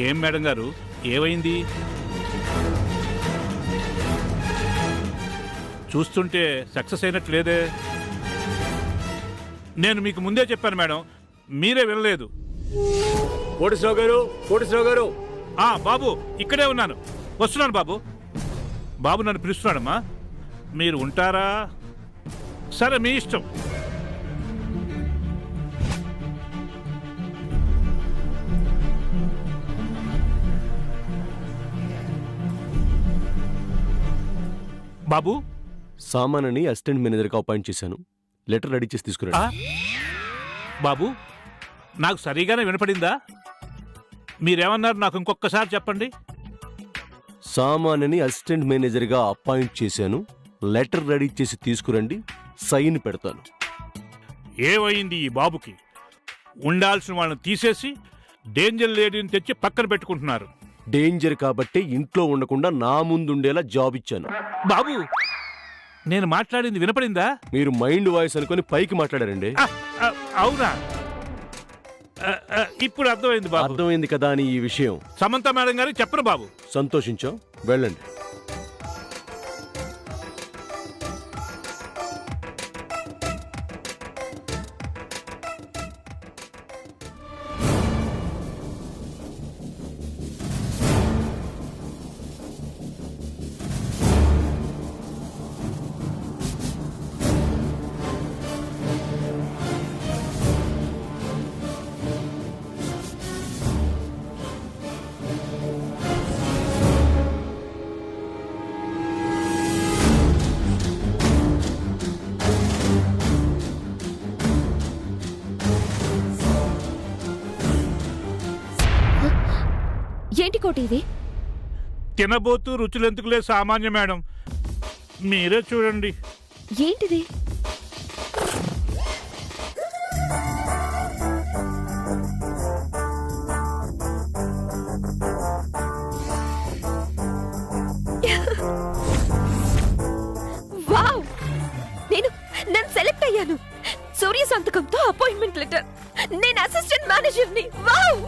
ఏం మేడం గారు, ఏమైంది? చూస్తుంటే సక్సెస్ అయినట్లేదే. నేను మీకు ముందే చెప్పాను మేడం, మీరే వినలేదు. కోటేశ్వరరావు గారు. బాబు ఇక్కడే ఉన్నాను, వస్తున్నాను బాబు. బాబు నన్ను పిలుస్తున్నాడమ్మా, మీరు ఉంటారా? సరే, మీ ఇష్టం. బాబు, సామానని అసిస్టెంట్ మేనేజర్గా అపాయింట్ చేశాను. లెటర్ రెడీ చేసి తీసుకురా. బాబు, నాకు సరిగానే వినపడిందా? మీరేమన్నారు నాకు ఇంకొకసారి చెప్పండి. సామానని అసిస్టెంట్ మేనేజర్గా అపాయింట్ చేశాను. లెటర్ రెడీ చేసి తీసుకురండి, సైన్ పెడతాను. ఏమైంది ఈ బాబుకి? ఉండాల్సిన వాళ్ళని తీసేసి డేంజర్ లేడీని తెచ్చి పక్కన పెట్టుకుంటున్నారు. డేంజర్ కాబట్టి ఇంట్లో ఉండకుండా నా ముందుండేలా జాబ్ ఇచ్చాను. బాబు, నేను మాట్లాడింది వినపడిందా? మీరు మైండ్ వాయిస్ అనుకుని పైకి మాట్లాడారండి. అవునా? ఇప్పుడు అర్థమైంది బాబు. అర్థమైంది కదా అని ఈ విషయం సమంత మేడం గారికి చెప్పరు బాబు. సంతోషించాం, వెళ్ళండి. ఏంటి కోటి ఇది? తినబోతూ రుచులెందుకులే సామాన్య మేడం, మీరే చూడండి. ఏంటిది? వావ్! నేను సెలెక్ట్ అయ్యాను. సూర్య సంతకంతో అపాయింట్మెంట్ లెటర్. నేను అసిస్టెంట్ మేనేజర్ని. వావ్!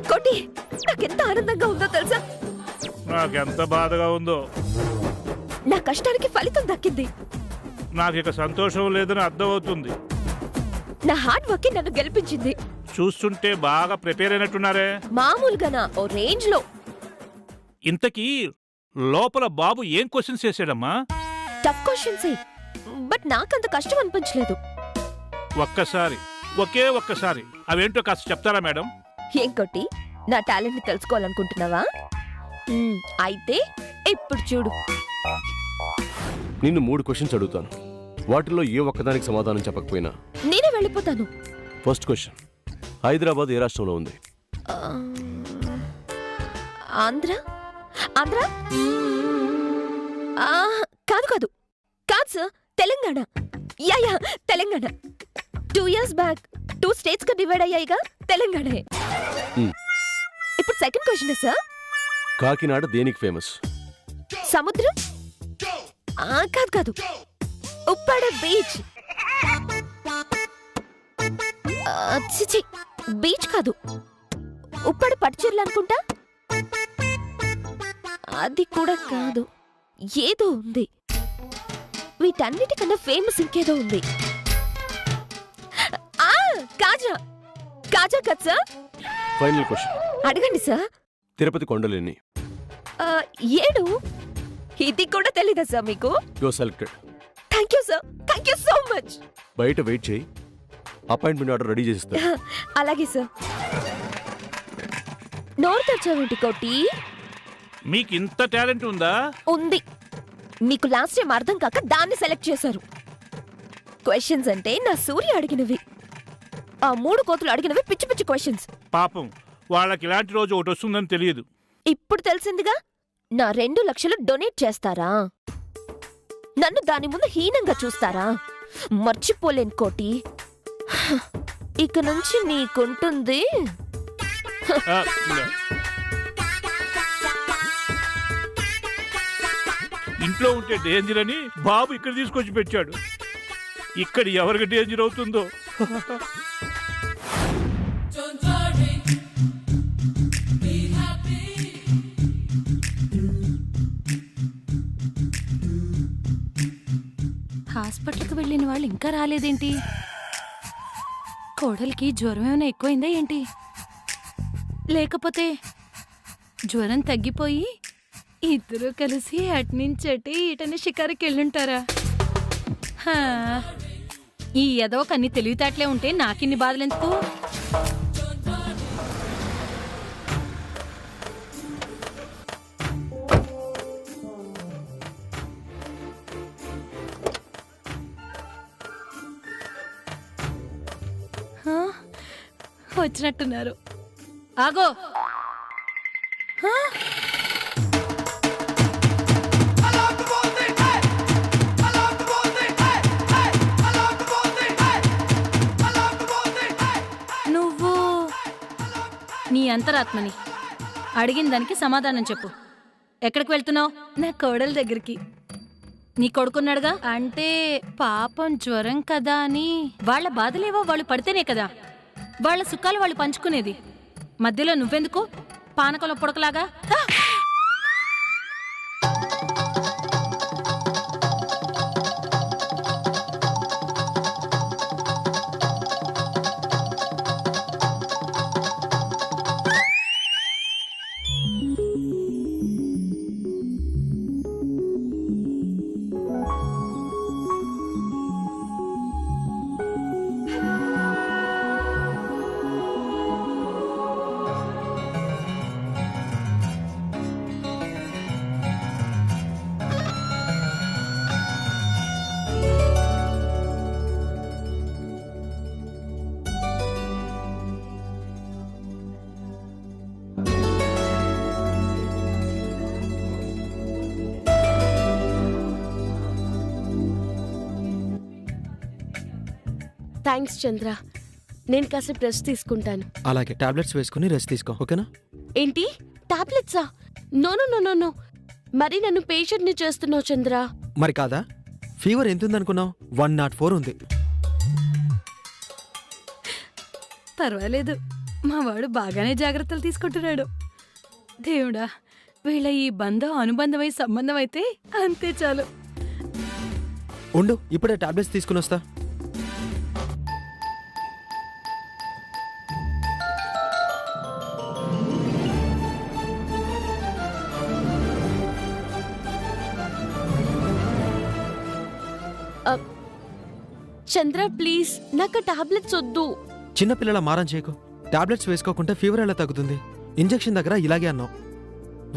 కోటి, నాకెంత ఆనందంగా ఉందో తెలుసా? నాకెంత బాధగా ఉందో. నా కష్టానికి ఫలితం దక్కింది. నాకు ఇక సంతోషం లేదని అర్థమవుతుంది. నా హార్డ్ వర్క్ నన్ను గెలిపించింది. చూస్తుంటే బాగా ప్రిపేర్ అయినట్టున్నారే. మామూలుగానా, ఓ రేంజ్ లో. ఇంతకీ లోపల బాబు ఏం క్వశ్చన్స్ చేశాడమ్మా? టఫ్ క్వశ్చన్స్, బట్ నాకంత కష్టం అనిపించలేదు. ఒకే ఒక్కసారి అవేంటో కాస్త చెప్తారా మేడం? ఏం కొట్టి, నా టాలెంట్ ని తెలుసుకోవాలనుకుంటున్నావా? అయితే ఇప్పుడు చూడు. నిన్ను 3 క్వశ్చన్స్ అడుగుతాను. వాటిలో ఏ ఒక్కదానికి సమాధానం చెప్పకపోయినా నేనే వెళ్ళిపోతాను. ఫస్ట్ క్వశ్చన్, హైదరాబాద్ ఏ రాష్ట్రంలో ఉంది? ఆంధ్ర. ఆంధ్ర? కాదు కాదు కాదు sir, Telangana. Yeah Telangana. 2 years back 2 states గా డివైడ్ అయ్యాయిగా, తెలంగాణే. ఇప్పుడు సెకండ్ క్వశ్చన్ సార్. కాకినాడ దేనికి ఫేమస్? సముద్రం? కాదు కాదు, ఉప్పాడ బీచ్. చిచి, బీచ్ కాదు, ఉప్పాడ పట్టుచీరలు అనుకుంటా. అది కూడా కాదు, ఏదో ఉంది. వీటన్నిటికన్నా ఫేమస్ ఇంకేదో ఉంది. కాజా. కాజా కదా సార్? ఫైనల్ క్వశ్చన్, అడగండి సార్. తిరుపతి కొండలేని? 7. ఇది కూడా తెలీదా సార్ మీకు? You are selected. Thank you sir, thank you so much. బయట వెయిట్ చేయి, అపాయింట్మెంట్ ఆర్డర్ రెడీ చేసిస్తా. అలాగే సార్. నోరు తెచ్చావేంటి కోటి? మీకు ఇంత టాలెంట్ ఉందా? ఉంది. మీకు లాస్ట్ టైం అర్థం కాక దాన్ని సెలెక్ట్ చేశారు. క్వశ్చన్స్ అంటే నా సూర్య అడిగినవి, ఆ 3 కోతులు అడిగినవి పిచ్చి పిచ్చి క్వశ్చన్స్. పాపం, వాళ్ళకి ఇలాంటి రోజు ఒకటి వస్తుందని తెలియదు. ఇప్పుడు తెలిసిందిగా. నా 2 లక్షలు డొనేట్ చేస్తారా? నన్ను దాని ముందు హీనంగా చూస్తారా? మర్చిపోలేను కోటి. ఇక నుంచి నీకుంటుంది. ఇంట్లో ఉంటే డేంజర్ అని బాబు ఇక్కడ తీసుకొచ్చి పెట్టాడు. ఇక్కడ ఎవరికి డేంజర్ అవుతుందో. హాస్పిటల్కి వెళ్ళిన వాళ్ళు ఇంకా రాలేదేంటి? కోడలికి జ్వరం ఏమైనా ఎక్కువైందా ఏంటి? లేకపోతే జ్వరం తగ్గిపోయి ఇద్దరూ కలిసి అట్నుంచటి ఇటని షికారుకి వెళ్ళుంటారా? ఈ ఏదో కన్ని తెలివితేటలే ఉంటే నాకిన్ని బాధలెందుకు? వచ్చినట్టున్నారు. ఆగో, నువ్వు నీ అంతరాత్మని. అడిగిన దానికి సమాధానం చెప్పు. ఎక్కడికి వెళ్తున్నావు? నా కోడల దగ్గరికి. నీ కొడుకున్నాడుగా. అంటే పాపం జ్వరం కదా అని వాళ్ళ బాధలేవో వాళ్ళు పడితేనే కదా వాళ్ళ సుఖాలు వాళ్ళు పంచుకునేది. మధ్యలో నువ్వెందుకు పానకంలో పుడకలాగా? థ్యాంక్స్ చంద్ర, నేను కాసేపు రెస్ట్ తీసుకుంటాను. అలాగే టాబ్లెట్స్ వేసుకుని రెస్ట్ తీసుకో, ఓకేనా? ఏంటి టాబ్లెట్సా? No no no no no, మరి నన్ను పేషెంట్ని చేస్తున్నావు చంద్ర. మరి కాదా? ఫీవర్ ఎంత ఉందనుకున్నావు? 104 ఉంది. పర్వాలేదు, మా వాడు బాగానే జాగ్రత్తలు తీసుకుంటున్నాడు. దేవుడా, వీళ్ళ ఈ బంధం అనుబంధమై సంబంధం అయితే అంతే చాలు. ఉండు, ఇప్పుడే టాబ్లెట్స్ తీసుకుని వస్తా. చంద్ర ప్లీజ్, నాకు టాబ్లెట్స్ వద్దు. చిన్నపిల్లల మారం చేయకు. టాబ్లెట్స్ వేసుకోకుంటే ఫీవర్ ఎలా తగ్గుతుంది? ఇంజెక్షన్ దగ్గర ఇలాగే అన్నావు.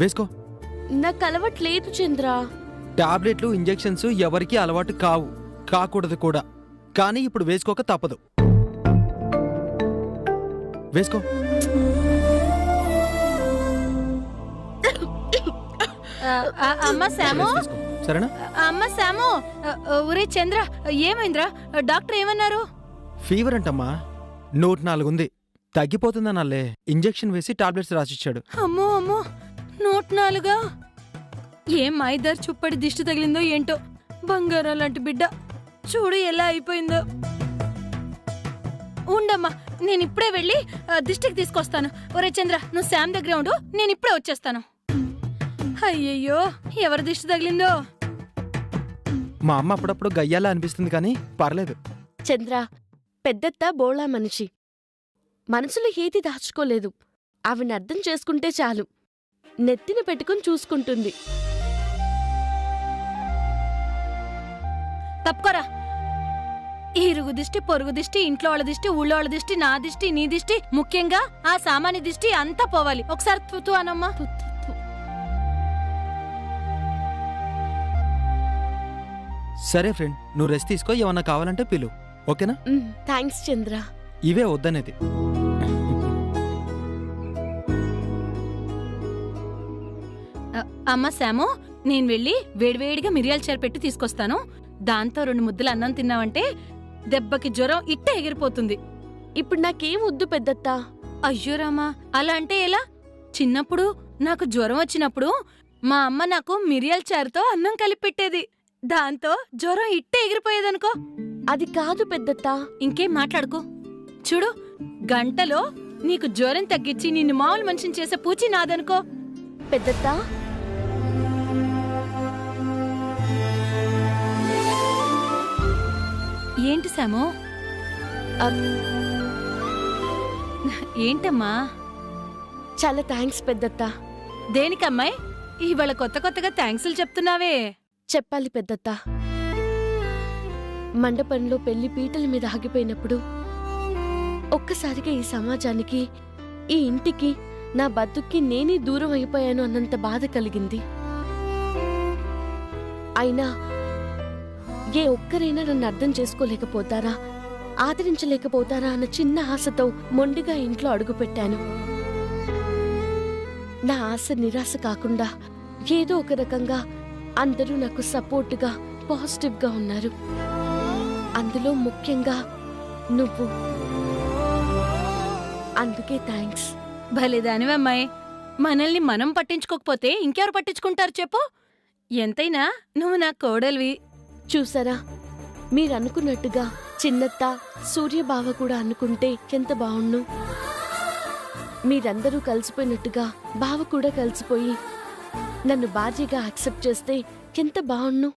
వేసుకో. నాకు అలవాట్లేదు చంద్ర. టాబ్లెట్లు ఇంజెక్షన్స్ ఎవరికీ అలవాటు కావు, కాకూడదు కూడా. కానీ ఇప్పుడు వేసుకోక తప్పదు. వేసుకో. అమ్మ శాము, సరేనా? అమ్మ శాము, ఒరే చంద్ర, ఏమైందిరా? డాక్టర్ ఏమన్నారు? ఫీవర్ అంటమ్మా, 104 ఉంది. తగ్గిపోతుందనల్లే ఇంజెక్షన్ వేసి టాబ్లెట్స్ రాసిచ్చాడు. అమ్మో అమ్మో, 104? ఏం మాయిదారు చుప్పడి దిష్టి తగిలిందో ఏంటో. బంగారం లాంటి బిడ్డ చూడు ఎలా అయిపోయిందో. ఉండమ్మా, నేను ఇప్పుడే వెళ్ళి దిష్టికి తీసుకొస్తాను. ఒరే చంద్ర, నువ్వు శామ్ దగ్గర ఉండు, నేను ఇప్పుడే వచ్చేస్తాను. అయ్యయ్యో, ఎవరి దిష్టి తగిలిందో? మా అమ్మ అప్పుడప్పుడు గయ్యాలా అనిపిస్తుంది, కానీ పర్లేదు. చంద్ర పెద్దత్త బోళా మనిషి, మనసులో ఏది దాచుకోలేదు. ఆవిని అర్థం చేసుకుంటే చాలు, నెత్తిన పెట్టుకుని చూసుకుంటుంది. తప్పుకోరా. ఇరుగు దిష్టి, పొరుగు దిష్టి, ఇంట్లో వాళ్ళ దిష్టి, ఊళ్ళో వాళ్ళ దిష్టి, నా దిష్టి, నీ దిష్టి, ముఖ్యంగా ఆ సామాన్య దిష్టి అంతా పోవాలి. ఒకసారి తుతు అనమ్మా. సరే ఫ్రెండ్, నువ్వు రెస్ట్ తీసుకో. ఏమన్నా కావాలంటే పిలు, ఓకేనా? థ్యాంక్స్ చంద్ర. ఇవే వద్దనేది. అమ్మ శాము, నేను వెళ్ళి వేడివేడిగా మిరియాల చారు పెట్టి తీసుకొస్తాను. దాంతో 2 ముద్దలు అన్నం తిన్నావంటే దెబ్బకి జ్వరం ఇట్టే ఎగిరిపోతుంది. ఇప్పుడు నాకేం వద్దు పెద్దత్త. అయ్యో రామా, అలా అంటే ఎలా? చిన్నప్పుడు నాకు జ్వరం వచ్చినప్పుడు మా అమ్మ నాకు మిరియాల చారుతో అన్నం కలిపి పెట్టేది. దాంతో జ్వరం ఇట్టే ఎగిరిపోయేదనుకో. అది కాదు పెద్దత్తా. ఇంకేం మాట్లాడుకో. చూడు, గంటలో నీకు జ్వరం తగ్గించి నిన్ను మామూలు మనిషిని చేసే పూచి నాదనుకో. పెద్దత్తా, ఏంటి శాము? ఏంటమ్మా? చాలా థ్యాంక్స్ పెద్దత్తా. దేనికమ్మాయి ఇవాళ కొత్త కొత్తగా థ్యాంక్స్లు చెప్తున్నావే? చెప్పాలి పెద్దత్తా. మండపంలో పెళ్లి పీటల మీద ఆగిపోయినప్పుడు ఒక్కసారిగా ఈ సమాజానికి, ఈ ఇంటికి, నా బతుక్కి నేనే దూరం అయిపోయాను అన్నంత బాధ కలిగింది. అయినా ఏ ఒక్కరైనా నన్ను అర్థం చేసుకోలేకపోతారా, ఆదరించలేకపోతారా అన్న చిన్న ఆశతో మొండిగా ఇంట్లో అడుగుపెట్టాను. నా ఆశ నిరాశ కాకుండా ఏదో ఒక రకంగా అందరూ నాకు సపోర్టుగా, పాజిటివ్గా ఉన్నారు. అందులో ముఖ్యంగా నువ్వు. అందుకే థ్యాంక్స్. భలేదానివమ్మాయి. మనల్ని మనం పట్టించుకోకపోతే ఇంకెవరు పట్టించుకుంటారు చెప్పు? ఎంతైనా నువ్వు నా కోడలివి. చూసారా, మీరనుకున్నట్టుగా చిన్నత్త, సూర్యబావ కూడా అనుకుంటే ఎంత బావుణ్ణు. మీరందరూ కలిసిపోయినట్టుగా బావ కూడా కలిసిపోయి నన్ను భార్యగా యాక్సెప్ట్ చేస్తే ఎంత బావుణ్ణు.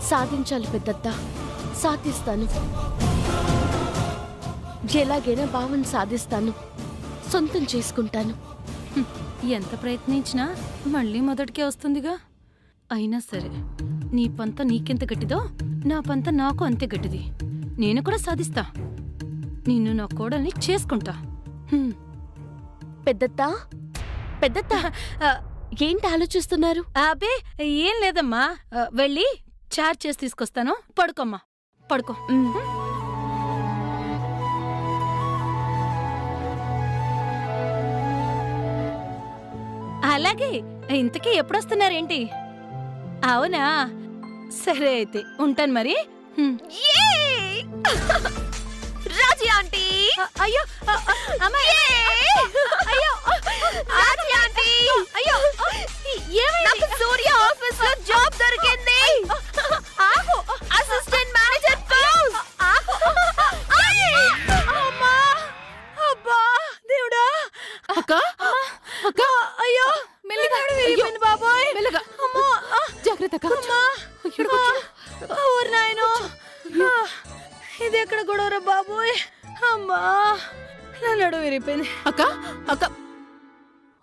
సాధించాలి పెద్దత్త, సాధిస్తాను. ఎలాగైనా బావని సాధిస్తాను, సొంతం చేసుకుంటాను. ఎంత ప్రయత్నించినా మళ్ళీ మొదటికే వస్తుందిగా. అయినా సరే, నీ పంత నీకెంత గట్టిదో నా పంత నాకు అంతే గట్టిది. నేను కూడా సాధిస్తా. నిన్ను నా కోడల్ని చేసుకుంటా. పెద్దత్తా, పెద్దత్తా, ఏంటి ఆలోచిస్తున్నారు? అబే ఏం లేదమ్మా. వెళ్ళి చార్జ్ చేసి తీసుకొస్తాను. పడుకోమ్మా, పడుకో. అలాగే. ఇంతకీ ఎప్పుడొస్తున్నారేంటి? అవునా, సరే అయితే ఉంటాను మరి. రాజీ ఆంటీ! అయ్యో అయ్యో రాజీ ఆంటీ! అయ్యో, నాకు సూర్య ఆఫీస్ లో జాబ్ దొరికింది. Assistant manager post. అమ్మా! అబ్బా దేవుడా! అక్క అక్క, అయ్యో మెల్లగా విరిగిపోయింది బాబోయ్. మెల్లగా, అమ్మా! జాగ్రత్త అక్క. ఓరి నాయనో, ఇది ఎక్కడ గొడవరా బాబోయ్. అమ్మా, నా నడుము విరిగిపోయింది. అక్క అక్క,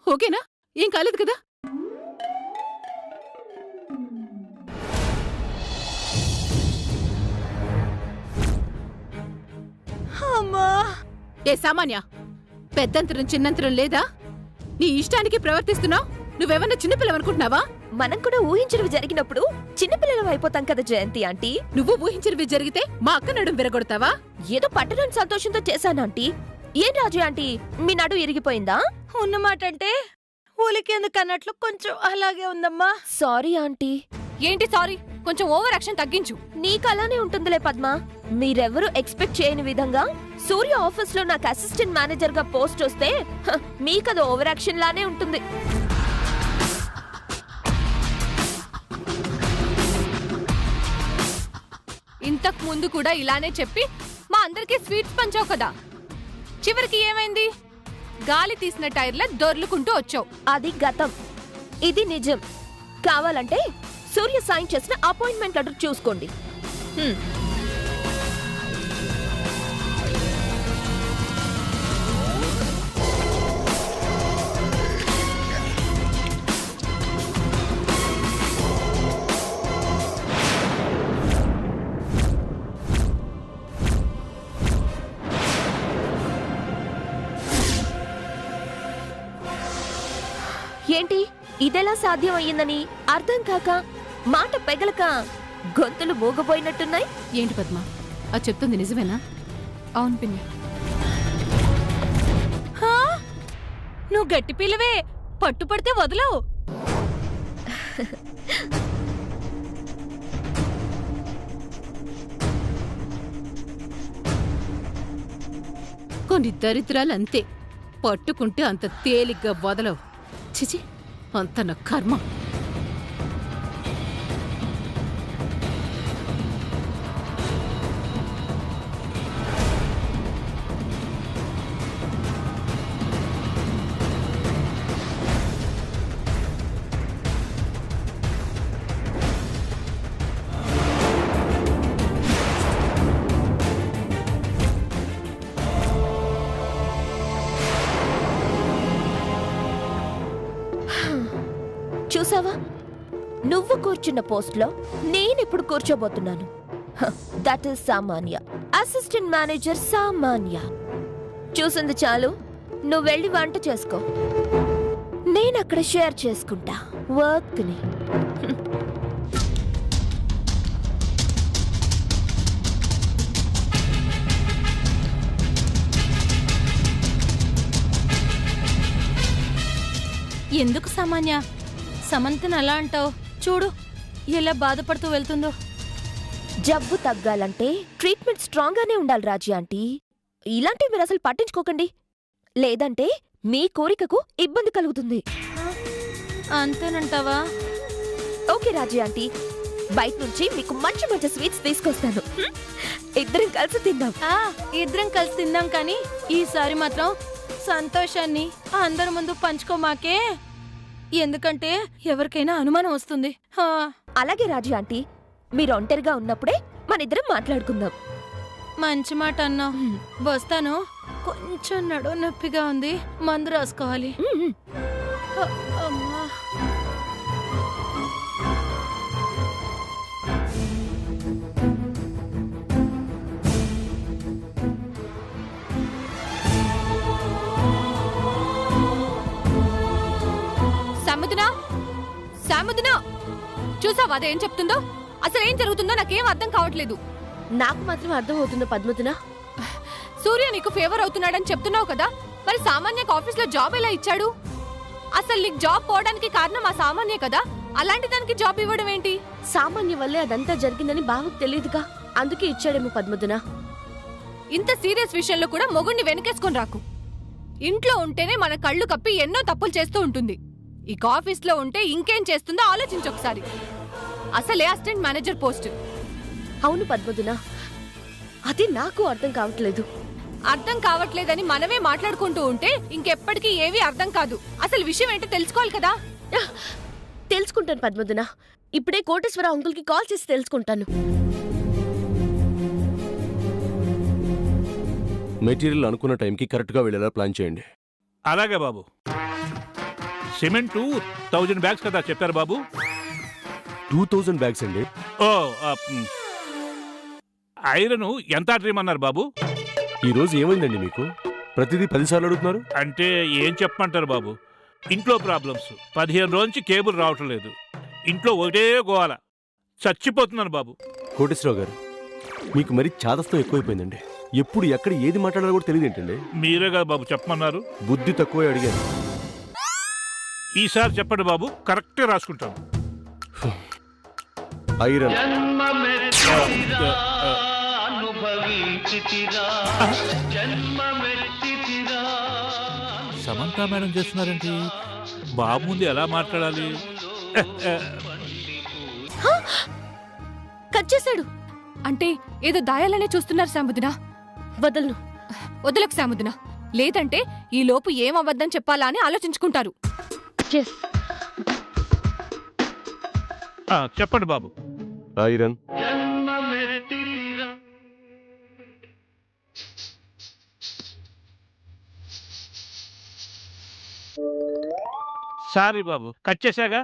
ఓకేనా? ఏం కాలేదు కదా? అమ్మా! ఏ సామాన్య, పెద్దంతరం చిన్నంతరం లేదా? నీ ఇష్టానికి ప్రవర్తిస్తున్నావు. నువ్వేమన్నా చిన్నపిల్లవనుకుంటున్నావా? మనం కూడా ఊహించినవి జరిగినప్పుడు చిన్నపిల్లలం అయిపోతాం కదా జయంతి ఆంటీ. నువ్వు ఊహించినవి జరిగితే మా అక్క నడుం విరగొడతావా? ఏదో పట్టణం సంతోషంతో చేశాను ఆంటీ. ఏం రాజు ఆంటీ, మీ నడు ఇరిగిపోయిందా? ఉన్నమాట అంటే ఊలికేందుకు అన్నట్లు కొంచెం అలాగే ఉందమ్మా. Sorry aunty. ఏంటి సారీ? కొంచెం ఓవర్ యాక్షన్ తగ్గించు. నీకు అలానే ఉంటుందిలే పద్మ. మీరెవరూ ఎక్స్పెక్ట్ చేయని విధంగా సూర్య ఆఫీస్ లో నాకు అసిస్టెంట్ మేనేజర్ గా పోస్ట్ వస్తే మీకది ఓవర్ యాక్షన్ లానే ఉంటుంది. ఇంతకు ముందు కూడా ఇలానే చెప్పి మా అందరికీ స్వీట్స్ పంచావు కదా. చివరికి ఏమైంది? గాలి తీసిన టైర్ల దొర్లుకుంటూ వచ్చావు. అది గతం, ఇది నిజం. కావాలంటే సూర్య సైన్ చేసిన అపాయింట్మెంట్ లెటర్ చూసుకోండి. ఏంటి ఇదెలా సాధ్యం అయ్యిందని అర్థం కాక, మాట పెగలక గొంతులు మూగపోయినట్టున్నాయి. ఏంటి పద్మ, అది చెప్తుంది నిజమేనా? అవును పిన్ని. నువ్వు గట్టి పిల్లవే, పట్టుపడితే వదలవు. కొన్ని దరిద్రాలు అంతే, పట్టుకుంటే అంత తేలిగ్గా వదలవు. చిచి, అంత నా కర్మ. చూసావా, నువ్వు కూర్చున్న పోస్ట్లో నేనిప్పుడు కూర్చోబోతున్నాను. దట్ ఈస్ సామాన్య, అసిస్టెంట్ మేనేజర్ సామాన్య. చూసింది చాలు, నువ్వు వెళ్ళి వంట చేసుకో. నేను అక్కడ షేర్ చేసుకుంటా వర్క్ని. ఎందుకు సామాన్య సమంతను అలా అంటావు? చూడు ఎలా బాధపడుతూ వెళ్తుందో. జబ్బు తగ్గాలంటే ట్రీట్మెంట్ స్ట్రాంగ్ గానే ఉండాలి రాజీ ఆంటీ. ఇలాంటివి మీరు అసలు పట్టించుకోకండి, లేదంటే మీ కోరికకు ఇబ్బంది కలుగుతుంది. అంతేనంటావా? ఓకే రాజీ ఆంటీ, బయట నుంచి మీకు మంచి మంచి స్వీట్స్ తీసుకొస్తాను. ఇద్దరం కలిసి తిందాం. ఇద్దరం కలిసి తిందాం, కానీ ఈసారి మాత్రం సంతోషాన్ని అందరి ముందు పంచుకోమాకే, ఎందుకంటే ఎవరికైనా అనుమానం వస్తుంది. అలాగే రాజీ ఆంటీ, మీరు ఒంటరిగా ఉన్నప్పుడే మన ఇద్దరం మాట్లాడుకుందాం. మంచి మాట అన్నావు. వస్తాను, కొంచెం నడుము నొప్పిగా ఉంది, మందు రాసుకోవాలి. అమ్మా. సాముద్నా, చూసావా అదేం చెప్తుందో? అసలు ఏం జరుగుతుందో నాకేం అర్థం కావట్లేదు. నాకు మాత్రం అర్థం అవుతుందో పద్మతునా? సూర్య నీకు ఫేవర్ అవుతున్నాడని చెప్తున్నావు కదా, మరి సామాన్యకు ఆఫీస్లో జాబ్ ఎలా ఇచ్చాడు? అసలు నీకు జాబ్ పోవడానికి కారణం ఆ సామాన్య కదా, అలాంటి దానికి జాబ్ ఇవ్వడం ఏంటి? సామాన్య వల్లే అదంతా జరిగిందని బావకు తెలియదుగా, అందుకే ఇచ్చాడేమో పద్మతునా. ఇంత సీరియస్ విషయంలో కూడా మొగుణ్ణి వెనకేసుకొని రాకు. ఇంట్లో ఉంటేనే మన కళ్ళు కప్పి ఎన్నో తప్పులు చేస్తూ ఉంటుంది. ఇక ఆఫీస్లో ఉంటే ఇంకేం చేస్తుందో ఆలోచించొకసారి. అసలే అసిస్టెంట్ మేనేజర్ పోస్ట్. అవును పద్మతునా, అది నాకు అర్థం కావట్లేదు. అర్థం కావట్లేదని మనమే మాట్లాడుకుంటూ ఉంటే ఇంకెప్పటికీ ఏవీ అర్థం కాదు. అసలు విషయం ఏంటో తెలుసుకోవాలి కదా. తెలుసుకుంటాను పద్మతునా, ఇప్పుడే కోటేశ్వర అంకుల్ కి కాల్ చేసి తెలుసుకుంటాను. మెటీరియల్ అనుకున్న టైంకి కరెక్ట్గా వెళ్ళేలా ప్లాన్ చేయండి. అలాగే బాబు. సిమెంట్ 1000 బ్యాగ్స్ కదా చెప్పారు బాబు? 2000 బ్యాగ్స్ అండి. ఓ, ఐరన్ ఎంత ఆర్డర్ ఇమ్మన్నారు బాబు? ఈరోజు ఏమైందండి మీకు? ప్రతిదీ 10 సార్లు అడుగుతున్నారు. అంటే ఏం చెప్పమంటారు బాబు, ఇంట్లో ప్రాబ్లమ్స్. 15 రోజు నుంచి కేబుల్ రావటం లేదు. ఇంట్లో ఒకటే గోల, చచ్చిపోతున్నాను బాబు. కోటేశ్వరరావు గారు, మీకు మరి చాదస్తం ఎక్కువైపోయిందండి. ఎప్పుడు ఎక్కడ ఏది మాట్లాడాలో కూడా తెలియదు ఏంటండి? మీరే కదా బాబు చెప్పమన్నారు. బుద్ధి తక్కువ అడిగాను. ఈసారి చెప్పండి బాబు, కరెక్ట్గా రాసుకుంటాను. ఐరన్ సమంత మేడం చేస్తున్నారేంటి? బాబు ముందు ఎలా మాట్లాడాలి? కట్ చేశాడు అంటే ఏదో దాయాలనే చూస్తున్నారు సాముద్నా. వదలను. వదలకు సాముద్నా, లేదంటే ఈ లోపు ఏం అబద్ధం చెప్పాలా అని ఆలోచించుకుంటారు. చెప్పండి బాబు. ఐరన్ సారీ బాబు, కట్ చేశాగా.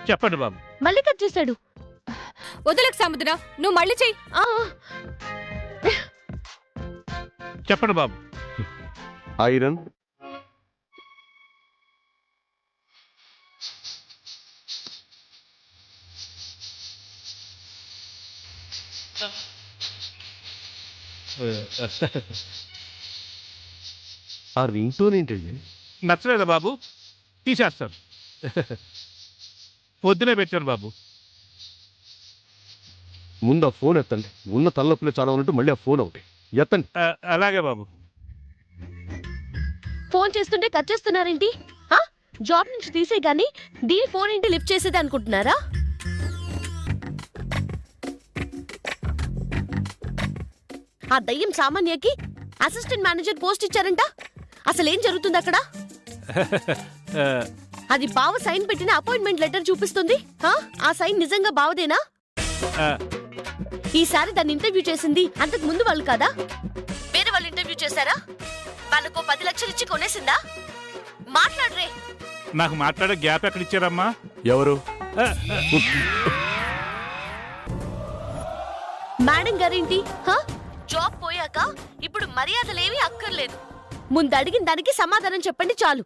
చెప్పండి బాబు. మళ్ళీ కట్ చేశాడు. వదలకు సాముద్నా, నువ్వు మళ్ళీ చెయ్యి. చెప్పండి బాబు. ఐరన్ ఆ రింగ్ టోన్ ఏంటండి? నచ్చలేదా బాబు? తీసేస్తాను. పొద్దునే పెట్టాను బాబు. ముందు ఆ ఫోన్ ఎత్తండి. ఉన్న తలనొప్పులే చాలా ఉన్నట్టు మళ్ళీ ఆ ఫోన్ ఒకటి ఎత్తండి. అలాగే బాబు. ఫోన్ చేస్తుంటే కట్ చేస్తున్నారేంటి? జాబ్ నుంచి తీసే గానీ దీని ఫోన్ ఏంటి లిఫ్ట్ చేసేది అనుకుంటున్నారా? ఆ దయ్యం సామాన్యకి అసిస్టెంట్ మేనేజర్ పోస్ట్ ఇచ్చారంట. అసలేం జరుగుతుంది అక్కడ? అది బావ సైన్ పెట్టిన అపాయింట్మెంట్ లెటర్ చూపిస్తుంది. ఆ సైన్ నిజంగా బావదేనా? ఈసారి దాన్ని ఇంటర్వ్యూ చేసింది అంతకు ముందు వాళ్ళు కాదా? వేరే వాళ్ళు ఇంటర్వ్యూ చేశారా? వాళ్ళకు 10 లక్షలు ఇచ్చి కొనేసిందా? మాట్లాడరే. నాకు మాట్లాడే గ్యాప్ ఎక్కడ ఇచ్చారమ్మా? ఎవరు? మేడం గారేంటి జాబ్ పోయాక ఇప్పుడు మర్యాదలేవి అక్కర్లేదు. ముందు అడిగిన దానికి సమాధానం చెప్పండి చాలు.